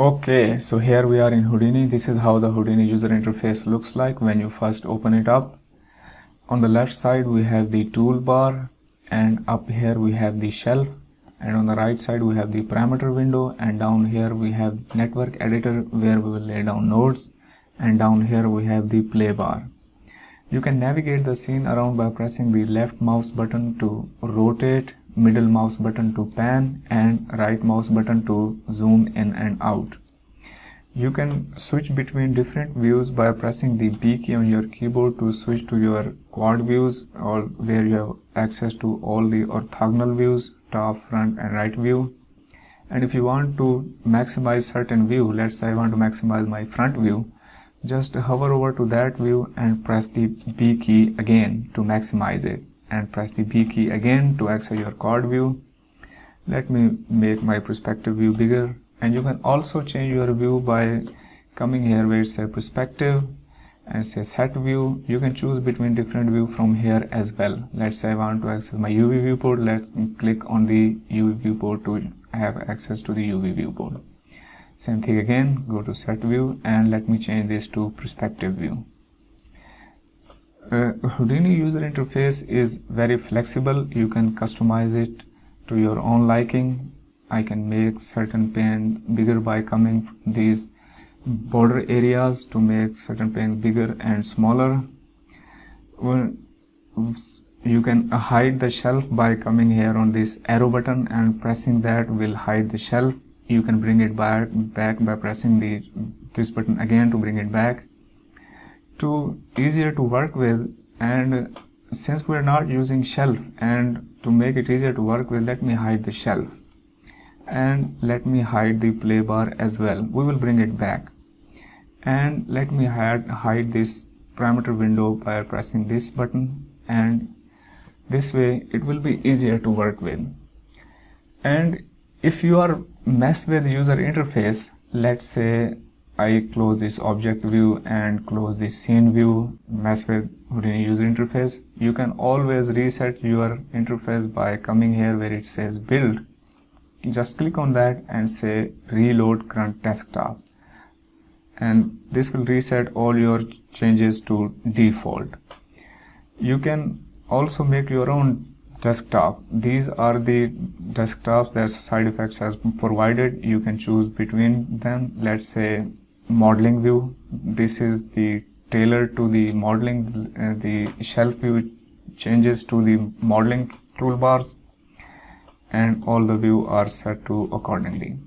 Okay, so here we are in Houdini. This is how the Houdini user interface looks like when you first open it up. On the left side we have the toolbar, and up here we have the shelf, and on the right side we have the parameter window, and down here we have network editor where we will lay down nodes, and down here we have the play bar. You can navigate the scene around by pressing the left mouse button to rotate, middle mouse button to pan, and right mouse button to zoom in and out. You can switch between different views by pressing the B key on your keyboard to switch to your quad views, or where you have access to all the orthogonal views, top, front and right view. And if you want to maximize certain view, let's say I want to maximize my front view, just hover over to that view and press the B key again to maximize it, and press the B key again to access your quad view. Let me make my perspective view bigger, and you can also change your view by coming here where it says perspective and say set view. You can choose between different view from here as well. Let's say I want to access my UV viewport. Let's click on the UV viewport to have access to the UV viewport. Same thing again, go to set view, and let me change this to perspective view. Houdini user interface is very flexible. You can customize it to your own liking. I can make certain pane bigger by coming these border areas to make certain pane bigger and smaller. You can hide the shelf by coming here on this arrow button, and pressing that will hide the shelf. You can bring it back by pressing this button again to bring it back. To easier to work with, and since we are not using shelf, and to make it easier to work with, let me hide the shelf, and let me hide the play bar as well. We will bring it back, and let me hide this parameter window by pressing this button, and this way it will be easier to work with. And if you are mess with user interface, let's say I close this object view and close this scene view, mess with Houdini user interface, you can always reset your interface by coming here where it says build. Just click on that and say reload current desktop, and this will reset all your changes to default. You can also make your own desktop. These are the desktops that SideFX has provided. You can choose between them. Let's say modeling view. This is the tailored to the modeling. The shelf view changes to the modeling toolbars, and all the view are set to accordingly.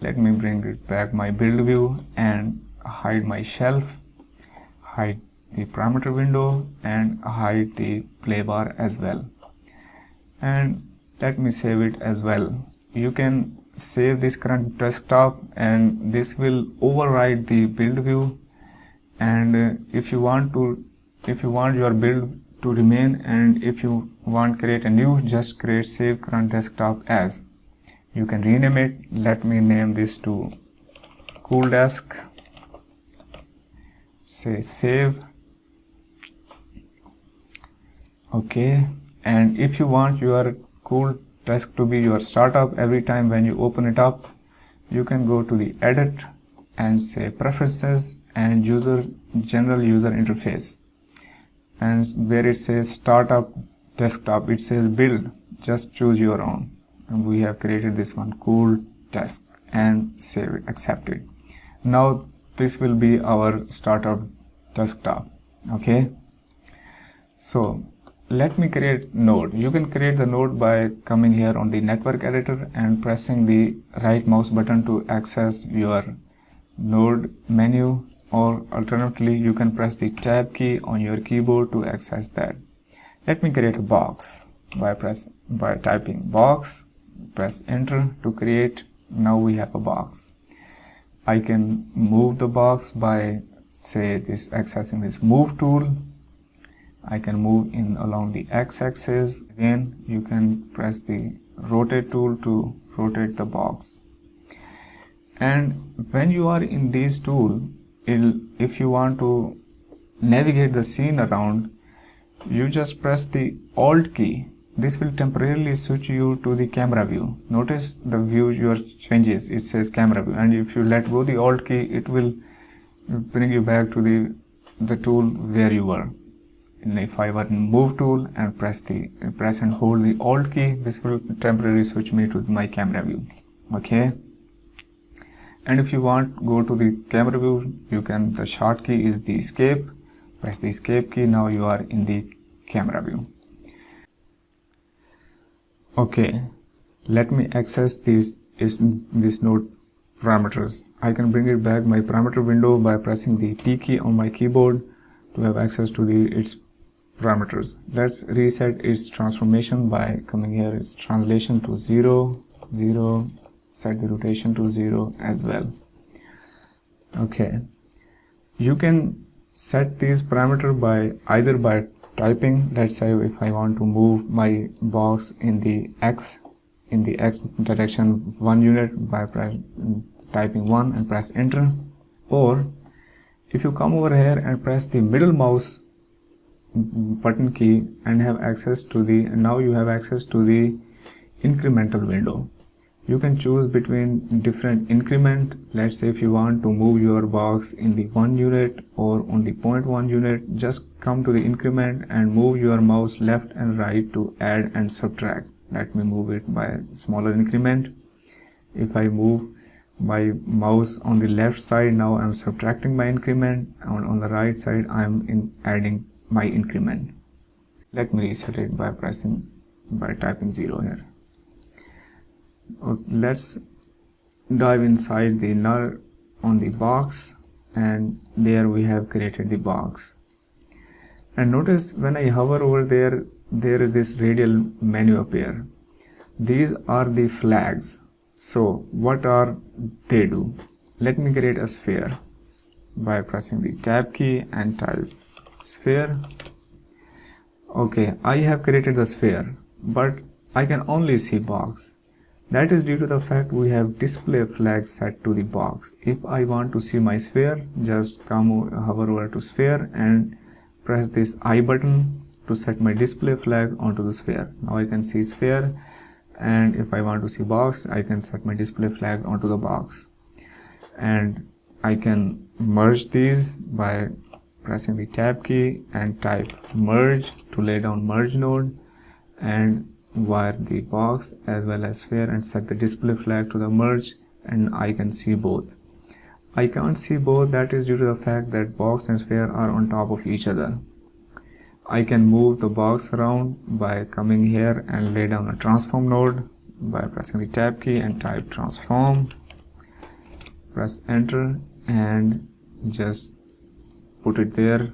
Let me bring it back my build view and hide my shelf, hide the parameter window, and hide the play bar as well. And let me save it as well. You can save this current desktop, and this will override the build view. And if you want your build to remain, and if you want create a new, just create save current desktop as. You can rename it. Let me name this to cool desk. Say save. Okay. And if you want your cool desk to be your startup every time when you open it up, you can go to the edit and say preferences and general user interface, and where it says startup desktop, it says build, just choose your own. And we have created this one, cool desk, and save it, accept it. Now this will be our startup desktop. Okay, so let me create node. You can create the node by coming here on the network editor and pressing the right mouse button to access your node menu, or alternatively you can press the tab key on your keyboard to access that. Let me create a box by typing box, press enter to create. Now we have a box. I can move the box by accessing this move tool. I can move in along the x-axis. Again, you can press the rotate tool to rotate the box. And when you are in these tools, if you want to navigate the scene around, you just press the Alt key this will temporarily switch you to the camera view. Notice the view your changes, it says camera view, and if you let go the Alt key, it will bring you back to the tool where you were. And if I were in move tool and press and hold the Alt key, this will temporarily switch me to my camera view. Okay. And if you want go to the camera view, you can, the short key is the escape. Press the escape key, now you are in the camera view. Okay, let me access this node parameters. I can bring it back my parameter window by pressing the T key on my keyboard to have access to its parameters. Let's reset its transformation by coming here, its translation to 0, 0, set the rotation to 0 as well. Okay, you can set these parameters by either by typing. Let's say if I want to move my box in the X direction 1 unit by typing 1 and press enter, or if you come over here and press the middle mouse button key and have access to now you have access to the incremental window. You can choose between different increment. Let's say if you want to move your box in the 1 unit or on the 0.1 unit, just come to the increment and move your mouse left and right to add and subtract. Let me move it by smaller increment. If I move my mouse on the left side, now I'm subtracting my increment, and on the right side I'm adding my increment. Let me reset it by typing 0 here. Let's dive inside the null on the box, and there we have created the box. And notice when I hover over there is this radial menu appear. These are the flags. So what are they do? Let me create a sphere by pressing the tab key and type sphere. Okay, I have created the sphere, but I can only see box. That is due to the fact we have display flag set to the box. If I want to see my sphere, just hover over to sphere and press this I button to set my display flag onto the sphere. Now I can see sphere, and if I want to see box, I can set my display flag onto the box. And I can merge these by pressing the tab key and type merge to lay down merge node, and wire the box as well as sphere and set the display flag to the merge, and I can see both. I can't see both, that is due to the fact that box and sphere are on top of each other. I can move the box around by coming here and lay down a transform node by pressing the tab key and type transform, press enter and just put it there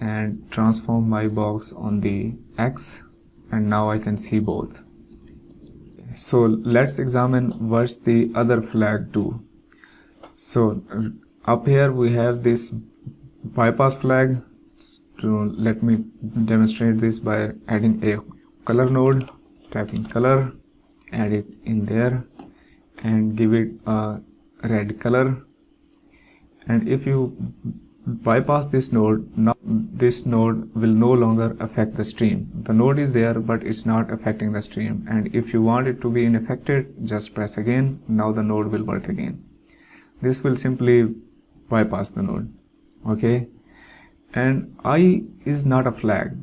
and transform my box on the X, and now I can see both. So let's examine what's the other flag do. So up here we have this bypass flag. Let me demonstrate this by adding a color node, typing color, add it in there and give it a red color. And if you bypass this node, now this node will no longer affect the stream. The node is there, but it's not affecting the stream. And if you want it to be unaffected, just press again. Now the node will work again. This will simply bypass the node. Okay. And I is not a flag.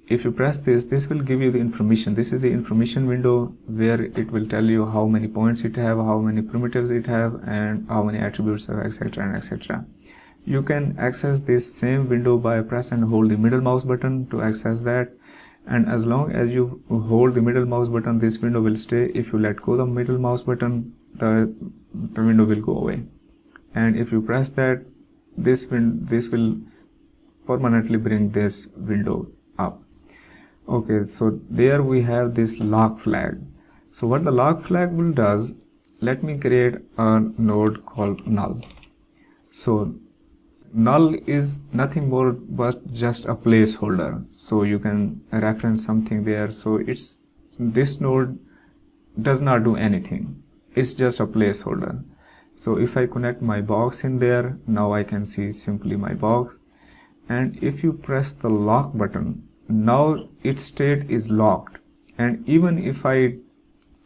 If you press this will give you the information. This is the information window where it will tell you how many points it have, how many primitives it have, and how many attributes have, etc. and etc. You can access this same window by press and hold the middle mouse button to access that, and as long as you hold the middle mouse button, this window will stay. If you let go the middle mouse button, the window will go away, and if you press that, this will permanently bring this window up. Okay, so there we have this lock flag. So what the lock flag will does, let me create a node called null. So null is nothing more but just a placeholder, so you can reference something there. So this node does not do anything, it's just a placeholder. So if I connect my box in there, now I can see simply my box. And if you press the lock button, now its state is locked. And even if I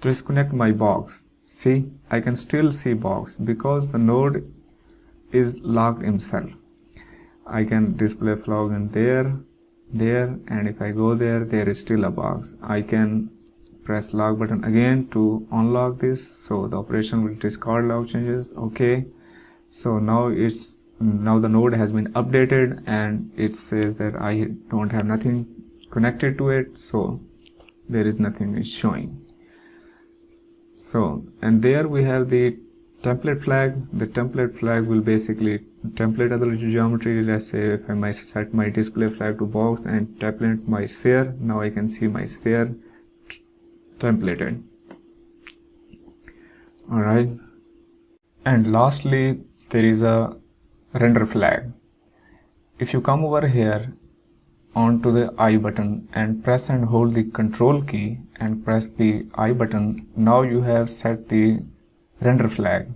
disconnect my box, see, I can still see box because the node is locked himself. I can display flag in there, and if I go there, there is still a box. I can press lock button again to unlock this, so the operation will discard log changes. Okay, so now the node has been updated and it says that I don't have nothing connected to it, so there is nothing is showing. So, and there we have the template flag. The template flag will basically template other geometry. Let's say if I set my display flag to box and template my sphere, now I can see my sphere templated. Alright, and lastly there is a render flag. If you come over here onto the I button and press and hold the control key and press the I button, now you have set the render flag.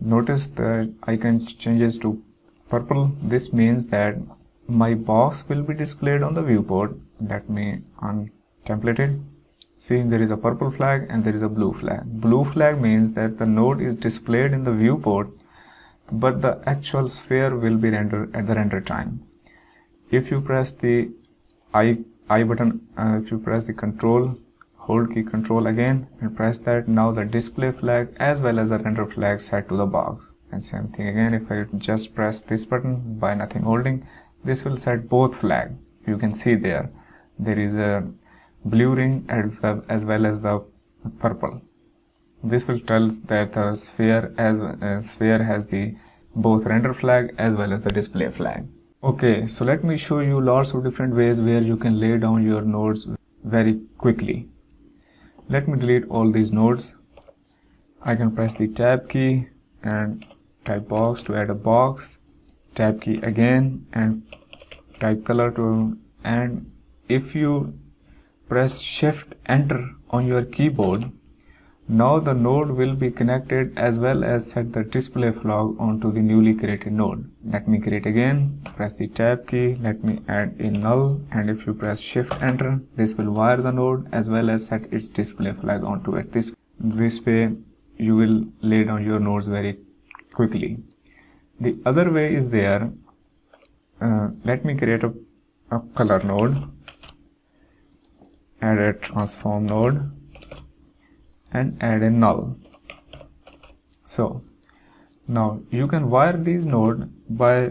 Notice the icon changes to purple. This means that my box will be displayed on the viewport. Let me untemplate it. See, there is a purple flag and there is a blue flag. Blue flag means that the node is displayed in the viewport, but the actual sphere will be rendered at the render time. If you press the I button, if you press the control, hold key control again and press that, now the display flag as well as the render flag set to the box. And same thing again, if I just press this button by nothing holding, this will set both flag. You can see there is a blue ring as well as the purple. This will tell that the sphere has the both render flag as well as the display flag. Okay, so let me show you lots of different ways where you can lay down your nodes very quickly. Let me delete all these nodes. I can press the tab key and type box to add a box, tab key again and type color to, and if you press shift enter on your keyboard, now the node will be connected as well as set the display flag onto the newly created node. Let me create again, press the tab key, let me add a null, and if you press shift enter, this will wire the node as well as set its display flag onto it. This way you will lay down your nodes very quickly. The other way is there. Let me create a color node, add a transform node and add a null. So now you can wire these nodes by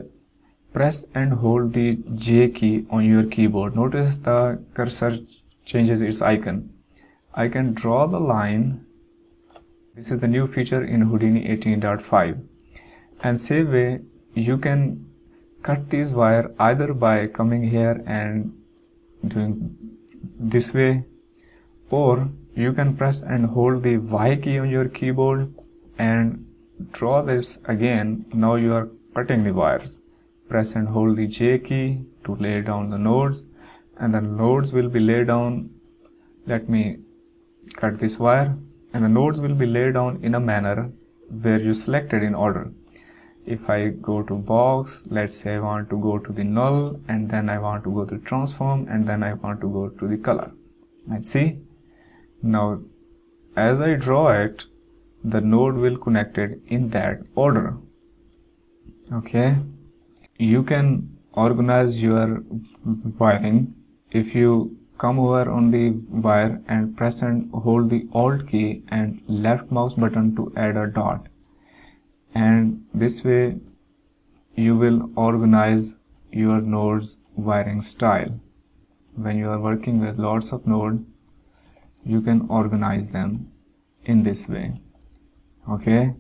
press and hold the J key on your keyboard. Notice the cursor changes its icon. I can draw the line. This is the new feature in Houdini 18.5, and same way you can cut these wire either by coming here and doing this way, or you can press and hold the Y key on your keyboard and draw this again. Now you are cutting the wires. Press and hold the J key to lay down the nodes, and the nodes will be laid down. Let me cut this wire, and the nodes will be laid down in a manner where you selected in order. If I go to box, let's say I want to go to the null, and then I want to go to transform, and then I want to go to the color. Let's see. Now as I draw it, the node will connect it in that order. Okay, you can organize your wiring. If you come over on the wire and press and hold the alt key and left mouse button to add a dot, and this way you will organize your nodes wiring style. When you are working with lots of nodes, you can organize them in this way. Okay,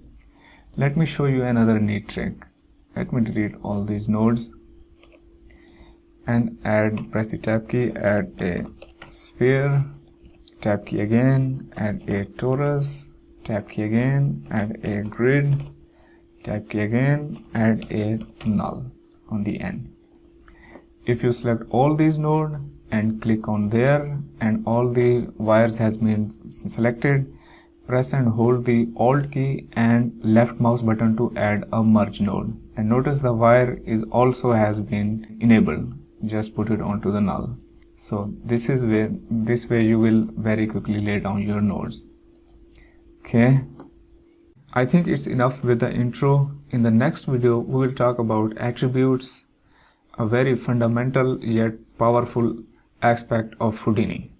let me show you another neat trick. Let me delete all these nodes and press the tab key, add a sphere, tab key again, add a torus, tab key again, add a grid, tab key again, add a null on the end. If you select all these nodes and click on there and all the wires has been selected, press and hold the alt key and left mouse button to add a merge node, and notice the wire is also has been enabled. Just put it onto the null. So this way you will very quickly lay down your nodes. Okay, I think it's enough with the intro. In the next video we will talk about attributes, a very fundamental yet powerful aspect of Houdini.